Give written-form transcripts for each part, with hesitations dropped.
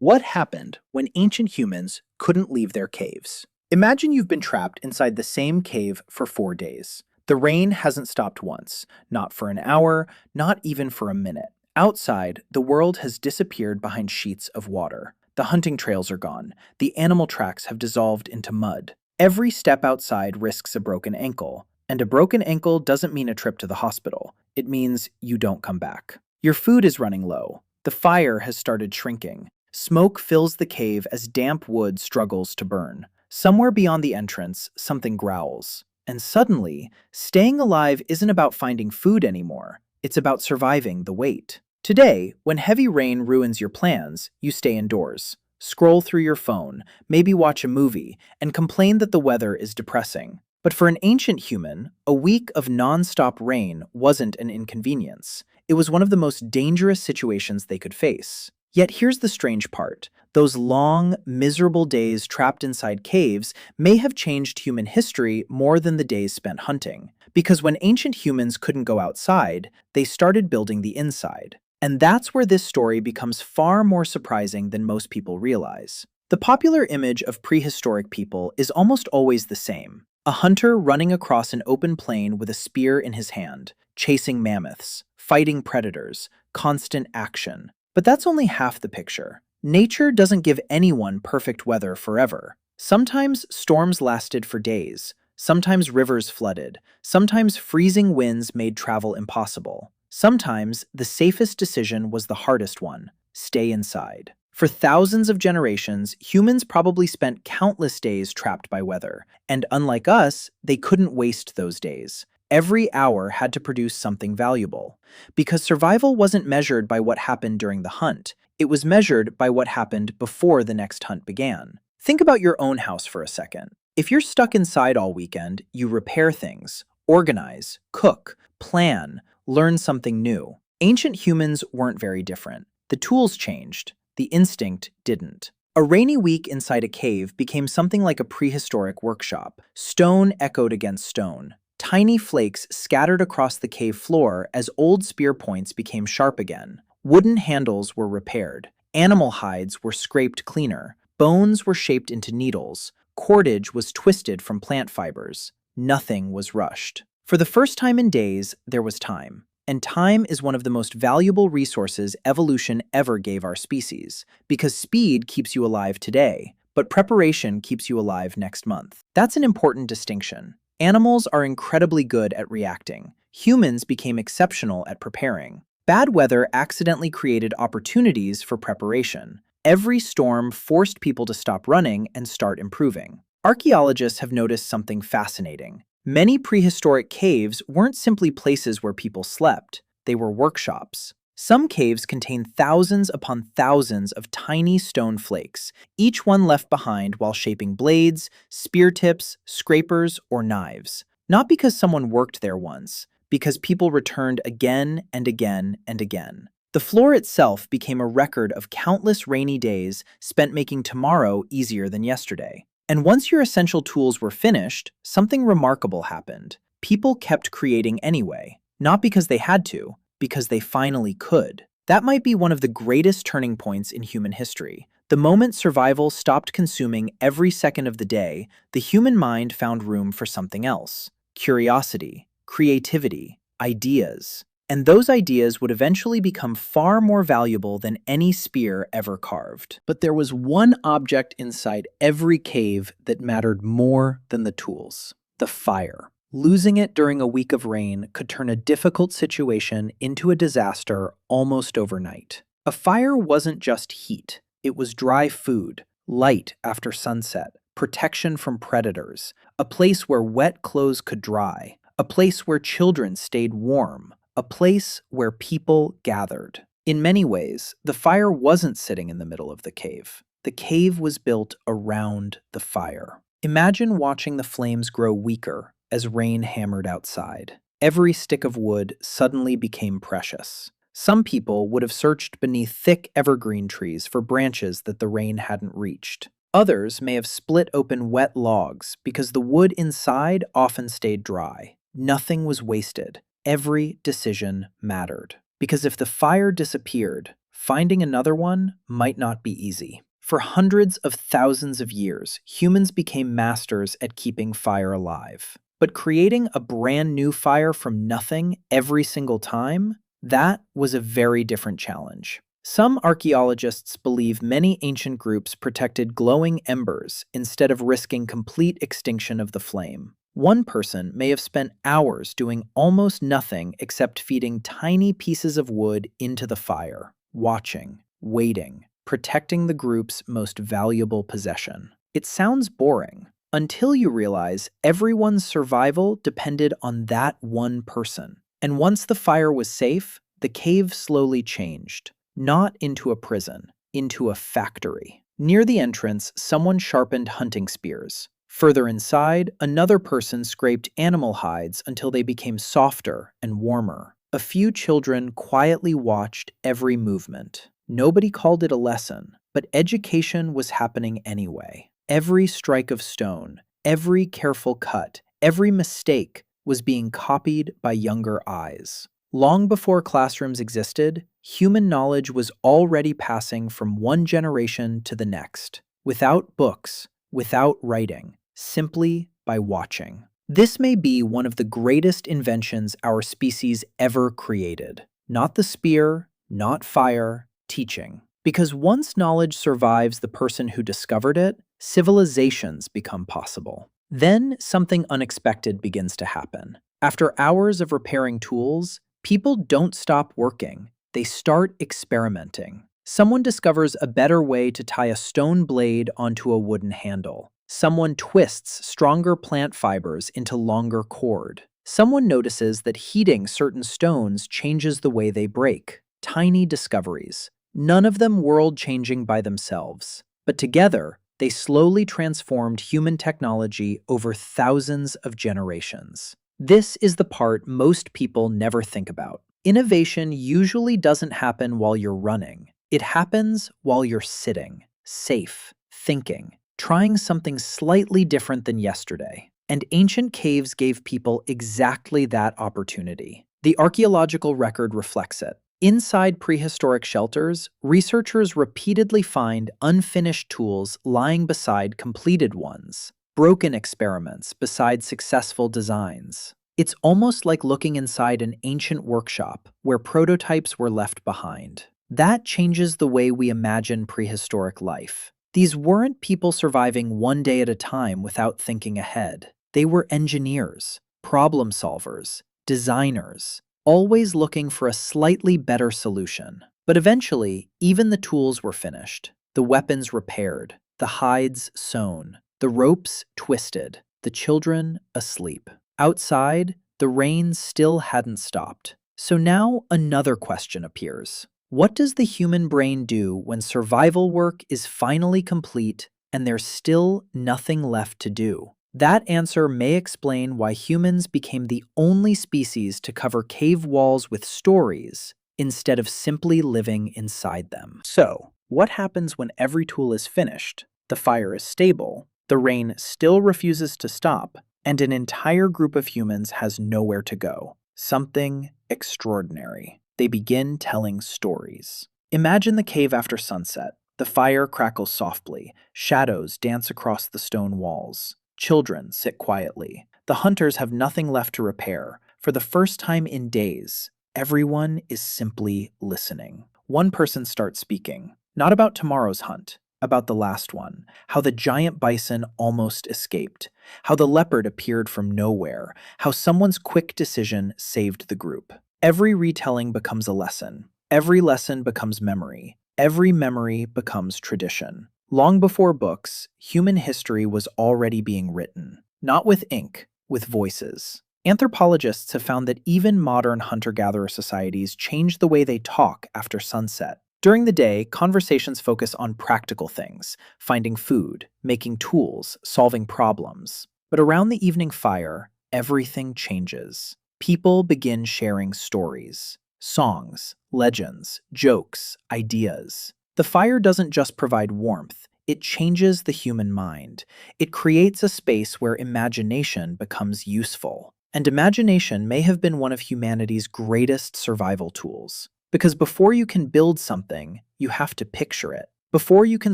What happened when ancient humans couldn't leave their caves? Imagine you've been trapped inside the same cave for 4 days. The rain hasn't stopped once, not for an hour, not even for a minute. Outside, the world has disappeared behind sheets of water. The hunting trails are gone. The animal tracks have dissolved into mud. Every step outside risks a broken ankle. And a broken ankle doesn't mean a trip to the hospital. It means you don't come back. Your food is running low. The fire has started shrinking. Smoke fills the cave as damp wood struggles to burn. Somewhere beyond the entrance, something growls. And suddenly, staying alive isn't about finding food anymore. It's about surviving the wait. Today, when heavy rain ruins your plans, you stay indoors. Scroll through your phone, maybe watch a movie, and complain that the weather is depressing. But for an ancient human, a week of non-stop rain wasn't an inconvenience. It was one of the most dangerous situations they could face. Yet here's the strange part. Those long, miserable days trapped inside caves may have changed human history more than the days spent hunting. Because when ancient humans couldn't go outside, they started building the inside. And that's where this story becomes far more surprising than most people realize. The popular image of prehistoric people is almost always the same. A hunter running across an open plain with a spear in his hand, chasing mammoths, fighting predators, constant action. But that's only half the picture. Nature doesn't give anyone perfect weather forever. Sometimes storms lasted for days. Sometimes rivers flooded. Sometimes freezing winds made travel impossible. Sometimes the safest decision was the hardest one: stay inside. For thousands of generations, humans probably spent countless days trapped by weather. And unlike us, they couldn't waste those days. Every hour had to produce something valuable. Because survival wasn't measured by what happened during the hunt, it was measured by what happened before the next hunt began. Think about your own house for a second. If you're stuck inside all weekend, you repair things, organize, cook, plan, learn something new. Ancient humans weren't very different. The tools changed. The instinct didn't. A rainy week inside a cave became something like a prehistoric workshop. Stone echoed against stone. Tiny flakes scattered across the cave floor as old spear points became sharp again. Wooden handles were repaired. Animal hides were scraped cleaner. Bones were shaped into needles. Cordage was twisted from plant fibers. Nothing was rushed. For the first time in days, there was time. And time is one of the most valuable resources evolution ever gave our species, because speed keeps you alive today, but preparation keeps you alive next month. That's an important distinction. Animals are incredibly good at reacting. Humans became exceptional at preparing. Bad weather accidentally created opportunities for preparation. Every storm forced people to stop running and start improving. Archaeologists have noticed something fascinating. Many prehistoric caves weren't simply places where people slept. They were workshops. Some caves contain thousands upon thousands of tiny stone flakes, each one left behind while shaping blades, spear tips, scrapers, or knives. Not because someone worked there once, because people returned again and again and again. The floor itself became a record of countless rainy days spent making tomorrow easier than yesterday. And once your essential tools were finished, something remarkable happened. People kept creating anyway, not because they had to, because they finally could. That might be one of the greatest turning points in human history. The moment survival stopped consuming every second of the day, the human mind found room for something else: curiosity, creativity, ideas. And those ideas would eventually become far more valuable than any spear ever carved. But there was one object inside every cave that mattered more than the tools: the fire. Losing it during a week of rain could turn a difficult situation into a disaster almost overnight. A fire wasn't just heat. It was dry food, light after sunset, protection from predators, a place where wet clothes could dry, a place where children stayed warm, a place where people gathered. In many ways, the fire wasn't sitting in the middle of the cave. The cave was built around the fire. Imagine watching the flames grow weaker as rain hammered outside. Every stick of wood suddenly became precious. Some people would have searched beneath thick evergreen trees for branches that the rain hadn't reached. Others may have split open wet logs because the wood inside often stayed dry. Nothing was wasted. Every decision mattered. Because if the fire disappeared, finding another one might not be easy. For hundreds of thousands of years, humans became masters at keeping fire alive. But creating a brand new fire from nothing every single time, that was a very different challenge. Some archaeologists believe many ancient groups protected glowing embers instead of risking complete extinction of the flame. One person may have spent hours doing almost nothing except feeding tiny pieces of wood into the fire, watching, waiting, protecting the group's most valuable possession. It sounds boring until you realize everyone's survival depended on that one person. And once the fire was safe, the cave slowly changed. Not into a prison, into a factory. Near the entrance, someone sharpened hunting spears. Further inside, another person scraped animal hides until they became softer and warmer. A few children quietly watched every movement. Nobody called it a lesson, but education was happening anyway. Every strike of stone, every careful cut, every mistake was being copied by younger eyes. Long before classrooms existed, human knowledge was already passing from one generation to the next, without books, without writing, simply by watching. This may be one of the greatest inventions our species ever created. Not the spear, not fire, teaching. Because once knowledge survives the person who discovered it, civilizations become possible. Then something unexpected begins to happen. After hours of repairing tools, people don't stop working. They start experimenting. Someone discovers a better way to tie a stone blade onto a wooden handle. Someone twists stronger plant fibers into longer cord. Someone notices that heating certain stones changes the way they break. Tiny discoveries. None of them world-changing by themselves. But together, they slowly transformed human technology over thousands of generations. This is the part most people never think about. Innovation usually doesn't happen while you're running. It happens while you're sitting, safe, thinking, trying something slightly different than yesterday. And ancient caves gave people exactly that opportunity. The archaeological record reflects it. Inside prehistoric shelters, researchers repeatedly find unfinished tools lying beside completed ones, broken experiments beside successful designs. It's almost like looking inside an ancient workshop where prototypes were left behind. That changes the way we imagine prehistoric life. These weren't people surviving one day at a time without thinking ahead. They were engineers, problem solvers, designers, always looking for a slightly better solution. But eventually, even the tools were finished, the weapons repaired, the hides sewn, the ropes twisted, the children asleep. Outside, the rain still hadn't stopped. So now another question appears. What does the human brain do when survival work is finally complete and there's still nothing left to do? That answer may explain why humans became the only species to cover cave walls with stories instead of simply living inside them. So, what happens when every tool is finished, the fire is stable, the rain still refuses to stop, and an entire group of humans has nowhere to go? Something extraordinary. They begin telling stories. Imagine the cave after sunset. The fire crackles softly. Shadows dance across the stone walls. Children sit quietly. The hunters have nothing left to repair. For the first time in days, everyone is simply listening. One person starts speaking, not about tomorrow's hunt, about the last one, how the giant bison almost escaped, how the leopard appeared from nowhere, how someone's quick decision saved the group. Every retelling becomes a lesson. Every lesson becomes memory. Every memory becomes tradition. Long before books, human history was already being written, not with ink, with voices. Anthropologists have found that even modern hunter-gatherer societies change the way they talk after sunset. During the day, conversations focus on practical things, finding food, making tools, solving problems. But around the evening fire, everything changes. People begin sharing stories, songs, legends, jokes, ideas. The fire doesn't just provide warmth, it changes the human mind. It creates a space where imagination becomes useful. And imagination may have been one of humanity's greatest survival tools. Because before you can build something, you have to picture it. Before you can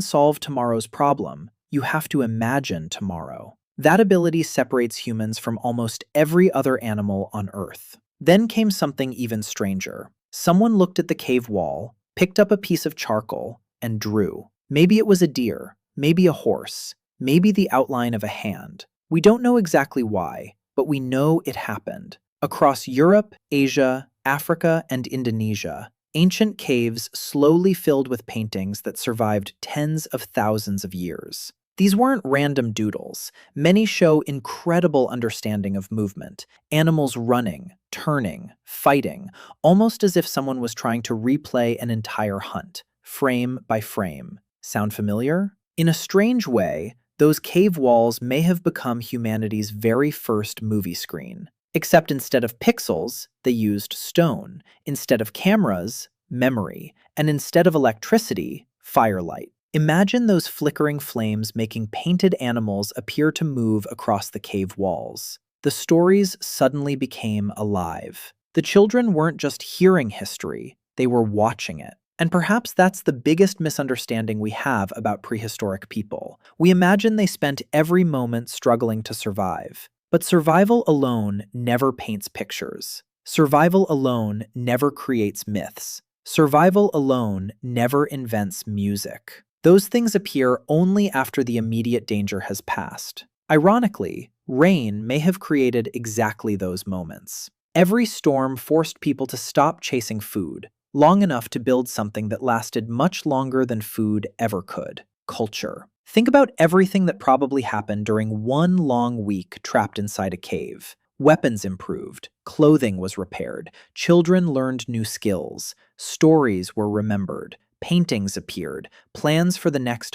solve tomorrow's problem, you have to imagine tomorrow. That ability separates humans from almost every other animal on Earth. Then came something even stranger. Someone looked at the cave wall, picked up a piece of charcoal, and drew. Maybe it was a deer, maybe a horse, maybe the outline of a hand. We don't know exactly why, but we know it happened. Across Europe, Asia, Africa, and Indonesia, ancient caves slowly filled with paintings that survived tens of thousands of years. These weren't random doodles. Many show incredible understanding of movement, animals running, turning, fighting, almost as if someone was trying to replay an entire hunt, frame by frame. Sound familiar? In a strange way, those cave walls may have become humanity's very first movie screen. Except instead of pixels, they used stone. Instead of cameras, memory. And instead of electricity, firelight. Imagine those flickering flames making painted animals appear to move across the cave walls. The stories suddenly became alive. The children weren't just hearing history, they were watching it. And perhaps that's the biggest misunderstanding we have about prehistoric people. We imagine they spent every moment struggling to survive. But survival alone never paints pictures. Survival alone never creates myths. Survival alone never invents music. Those things appear only after the immediate danger has passed. Ironically, rain may have created exactly those moments. Every storm forced people to stop chasing food, long enough to build something that lasted much longer than food ever could: culture. Think about everything that probably happened during one long week trapped inside a cave. Weapons improved, clothing was repaired, children learned new skills, stories were remembered, paintings appeared, plans for the next